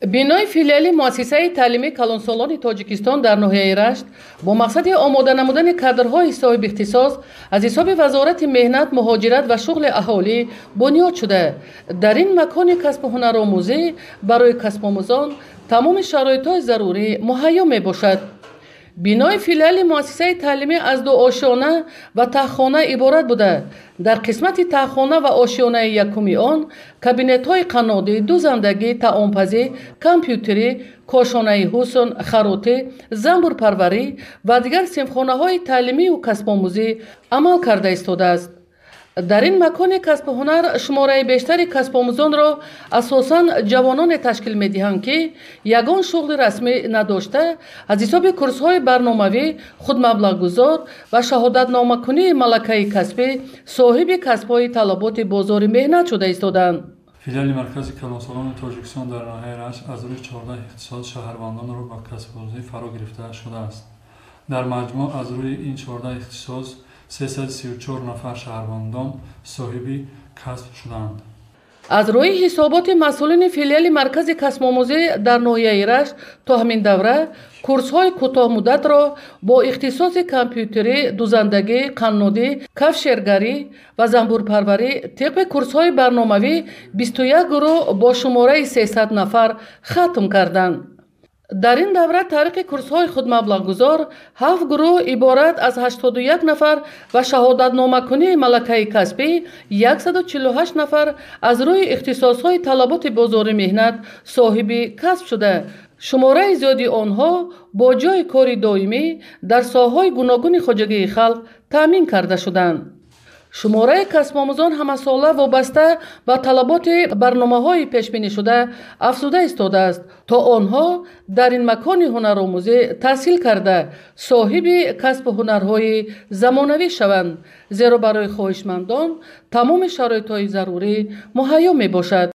бинои филиали муассисаи таълимии калонсолони тоҷикистон дар ноҳияи Рашт бо мақсади омода намудани кадрҳои соҳиби ихтисос аз ҳисоби вазорати меҳнат, муҳоҷират ва шуғли аҳолӣ бунёд шуда, дар ин макони касбу ҳунаромӯзӣ барои касбомӯзон тамоми шароитҳои зарурӣ муҳайё мебошад. бинои филиали муассисаи таълимӣ аз ду ошиёна ва таҳхона иборат буда, дар қисмати таҳхона ва ошиёнаи якуми он кабинетҳои қаннодӣ, дузандагӣ, таомпазӣ, компютерӣ, кошонаи ҳусн, харотӣ, занбурпарварӣ ва дигар синфхонаҳои таълимию касбомӯзӣ амал карда истодааст. дар ин макони касбу ҳунар шумораи бештари касбомӯзонро асосан ҷавононе ташкил медиҳанд, ки ягон шуғли расмӣ надошта, аз ҳисоби курсҳои барномавӣ, худмаблағгузор ва шаҳодатномакунии малакаи касбӣ соҳиби касбҳои талаботи бозори меҳнат шуда истоданд. филиали маркази калонсолони тоҷикистон дар ноҳияи Рашт аз рӯи 14 ихтисос шаҳрвандонро ба касбомӯзӣ фаро гирифта шудааст. дар маҷмӯъ аз рӯи ин 14 ихтисос 334 нафар шаҳрвандон соҳиби касб шуданд. аз рӯи ҳисоботи масъулини филиали маркази касбомӯзӣ дар ноҳияи Рашт то ҳамин давра курсҳои кӯтоҳмуддатро бо ихтисоси компютерӣ, дузандагӣ, қаннодӣ, кафшергарӣ ва занбурпарварӣ тибқи курсҳои барномавӣ 21 гурӯҳ бо шумораи 300 нафар хатм карданд. дар ин давра тариқи курсҳои худмаблағгузор 7 гурӯҳ иборат аз 81 нафар ва шаҳодатномакунии малакаи касбӣ 148 нафар аз рӯи ихтисосҳои талаботи бозори меҳнат соҳиби касб шуда, шумораи зиёди онҳо бо ҷойи кори доимӣ дар соҳаҳои гуногуни хоҷагии халқ таъмин карда шуданд. шумораи касбомӯзон ҳамасола вобаста ба талаботи барномаҳои пешбинишуда афзуда истодааст, то онҳо дар ин макони ҳунаромӯзӣ таҳсил карда соҳиби касбу ҳунарҳои замонавӣ шаванд, зеро барои хоҳишмандон тамоми шароитҳои зарурӣ муҳайё мебошад.